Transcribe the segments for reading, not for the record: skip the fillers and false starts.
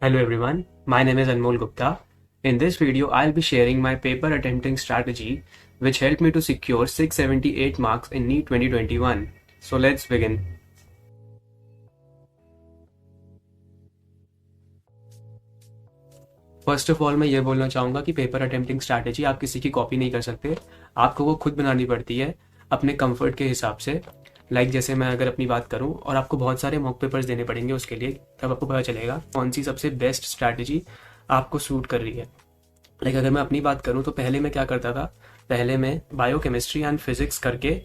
Hello everyone, my name is Anmol Gupta. In this video, I'll be sharing my paper attempting strategy which helped me to secure 678 marks in NEET 2021. So let's begin. First of all मैं ये बोलना चाहूँगा कि paper attempting strategy आप किसी की copy नहीं कर सकते, आपको वो खुद बनानी पड़ती है अपने कंफर्ट के हिसाब से। जैसे मैं अगर अपनी बात करूँ और आपको बहुत सारे मॉक पेपर्स देने पड़ेंगे उसके लिए, तब आपको पता चलेगा कौन सी सबसे बेस्ट स्ट्रैटेजी आपको सूट कर रही है। अगर मैं अपनी बात करूँ तो पहले मैं क्या करता था, पहले मैं बायो केमिस्ट्री एंड फिजिक्स करके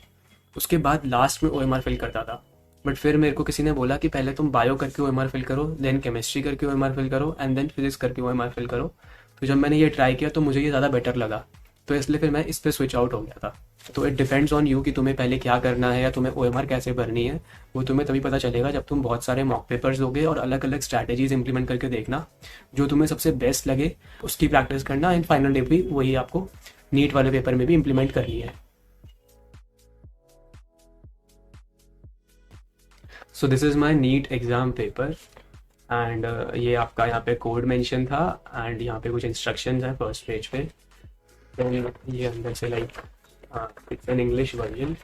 उसके बाद लास्ट में OMR फिल करता था। बट फिर मेरे को किसी ने बोला कि पहले तुम बायो करके OMR फिल करो, देन केमिस्ट्री करके OMR फिल करो एंड देन फिजिक्स करके OMR फिल करो। तो जब मैंने ये ट्राई किया तो मुझे ये ज़्यादा बेटर लगा, तो इसलिए फिर मैं इस पर स्विच आउट हो गया था। तो इट डिपेंड्स ऑन यू कि तुम्हें पहले क्या करना है या तुम्हें OMR कैसे भरनी है। वो तुम्हें तभी पता चलेगा जब तुम बहुत सारे मॉक पेपर्स दोगे और अलग अलग स्ट्रैटेजीज इंप्लीमेंट करके देखना, जो तुम्हें सबसे बेस्ट लगे उसकी प्रैक्टिस करना एंड फाइनल डे भी वही आपको नीट वाले पेपर में भी इम्प्लीमेंट करनी है। So this is my NEET exam paper and ये आपका यहाँ पे कोड मेंशन था एंड यहाँ पे कुछ इंस्ट्रक्शंस हैं फर्स्ट पेज पे। तो ये अंदर से it's an English version.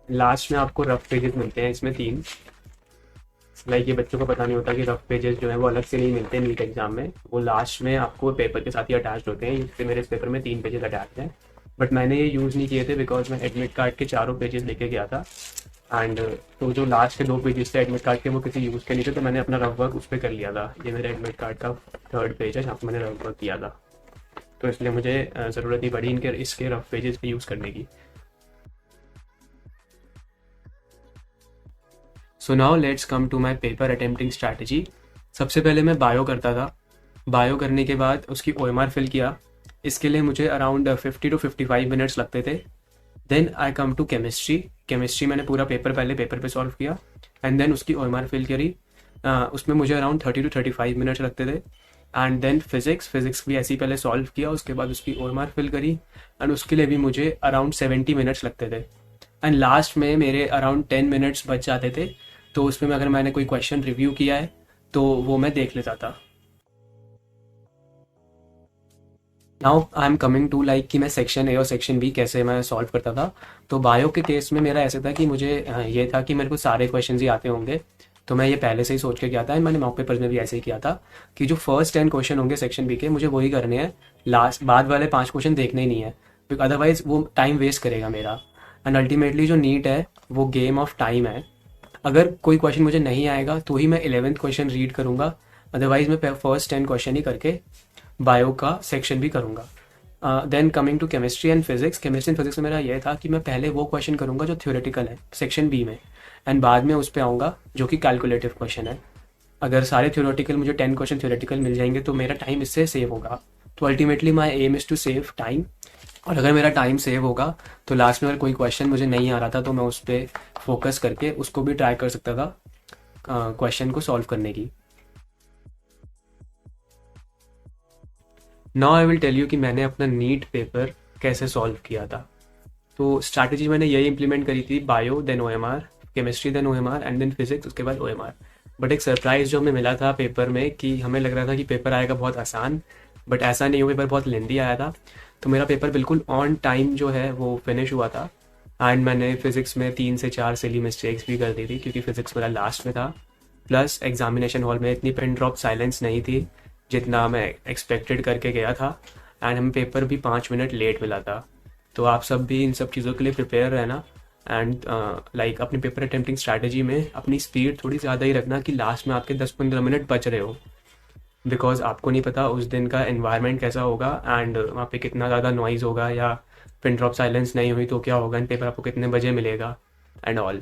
Last में आपको रफ पेजेस मिलते हैं, इसमें 3। ये बच्चों को पता नहीं होता कि रफ पेजेस जो है वो अलग से नहीं मिलते नीट एग्जाम में, वो लास्ट में आपको पेपर के साथ ही अटैच होते हैं। इससे मेरे इस पेपर में 3 पेजेस अटैच हैं, बट मैंने ये यूज़ नहीं किए थे बिकॉज मैं एडमिट कार्ड के 4 पेजेस लेके गया था एंड तो जो लास्ट के 2 पेजेस थे एडमिट कार्ड के वो किसी यूज़ के नहीं थे, तो मैंने अपना रफ वर्क उस पर कर लिया था। ये मेरे एडमिट कार्ड का 3rd पेज है जहाँ पर मैंने रफ वर्क किया था, तो इसलिए मुझे ज़रूरत नहीं पड़ी इसके रफ पेजेस पे यूज़ करने की। So now let's come to my paper attempting strategy. सबसे पहले मैं बायो करता था, बायो करने के बाद उसकी OMR फिल किया। इसके लिए मुझे अराउंड 50 to 55 मिनट्स लगते थे। Then I come to chemistry. Chemistry मैंने पूरा पेपर पहले पेपर पे सॉल्व किया एंड देन उसकी OMR फिल करी। उसमें मुझे अराउंड 30 to 35 मिनट्स लगते थे। एंड देन फिजिक्स भी ऐसे ही पहले सॉल्व किया, उसके बाद उसकी OMR फिल करी एंड उसके लिए भी मुझे अराउंड 70 मिनट्स लगते थे। एंड लास्ट में मेरे अराउंड 10 मिनट्स बच जाते थे, तो उसमें अगर मैंने कोई क्वेश्चन रिव्यू किया है तो वो मैं देख लेता था। Now I am coming to कि मैं सेक्शन A और सेक्शन B कैसे मैं सॉल्व करता था। तो बायो के केस में मेरा ऐसे था कि मुझे ये था कि मेरे को सारे क्वेश्चन ही आते होंगे, तो मैं ये पहले से ही सोच के किया था। मैंने मॉक पेपर्स में भी ऐसे ही किया था कि जो फर्स्ट 10 क्वेश्चन होंगे सेक्शन B के मुझे वही करने हैं, लास्ट बाद वाले 5 क्वेश्चन देखने ही नहीं है, क्योंकि अदरवाइज वो टाइम वेस्ट करेगा मेरा। एंड अल्टीमेटली जो नीट है वो गेम ऑफ टाइम है। अगर कोई क्वेश्चन मुझे नहीं आएगा तो ही मैं 11th क्वेश्चन रीड करूँगा, अदरवाइज मैं फर्स्ट 10 क्वेश्चन ही करके बायो का सेक्शन भी करूँगा। Then coming to chemistry and physics में मेरा यह था कि मैं पहले वो क्वेश्चन करूँगा जो थ्योरेटिकल है सेक्शन B में, एंड बाद में उस पर आऊँगा जो कि कैलकुलेटिव क्वेश्चन है। अगर सारे थ्योरेटिकल मुझे 10 क्वेश्चन थ्योरेटिकल मिल जाएंगे तो मेरा टाइम इससे सेव होगा। तो ultimately my aim is to save time, और अगर मेरा टाइम सेव होगा तो लास्ट में अगर कोई क्वेश्चन मुझे नहीं आ रहा था तो मैं उस पर फोकस करके उसको भी ट्राई कर सकता था क्वेश्चन को सॉल्व करने की। Now I will tell you कि मैंने अपना नीट पेपर कैसे सॉल्व किया था। तो स्ट्रैटेजी मैंने यही इंप्लीमेंट करी थी, bio then OMR, chemistry then OMR and then physics उसके बाद OMR। बट एक सरप्राइज़ जो हमें मिला था पेपर में कि हमें लग रहा था कि पेपर आएगा बहुत आसान, बट ऐसा नहीं हुआ, पेपर बहुत लेंदी आया था। तो मेरा पेपर बिल्कुल ऑन टाइम जो है वो फिनिश हुआ था एंड मैंने फिजिक्स में 3 से 4 सिली मिस्टेक्स भी कर दी थी क्योंकि फिजिक्स मेरा लास्ट में था। प्लस एग्जामिनेशन हॉल में इतनी पिन ड्रॉप साइलेंस नहीं थी जितना मैं एक्सपेक्टेड करके गया था, एंड हमें पेपर भी 5 मिनट लेट मिला था। तो आप सब भी इन सब चीज़ों के लिए प्रिपेयर रहना एंड अपनी पेपर अटेम्प्टिंग स्ट्रैटेजी में अपनी स्पीड थोड़ी ज़्यादा ही रखना कि लास्ट में आपके 10-15 मिनट बच रहे हो, बिकॉज आपको नहीं पता उस दिन का एनवायरनमेंट कैसा होगा एंड वहाँ पे कितना ज़्यादा नॉइज़ होगा, या पिन ड्रॉप साइलेंस नहीं हुई तो क्या होगा एंड पेपर आपको कितने बजे मिलेगा and all.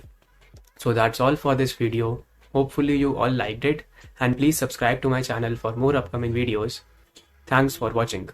So that's all for this video. Hopefully you all liked it, and please subscribe to my channel for more upcoming videos. Thanks for watching.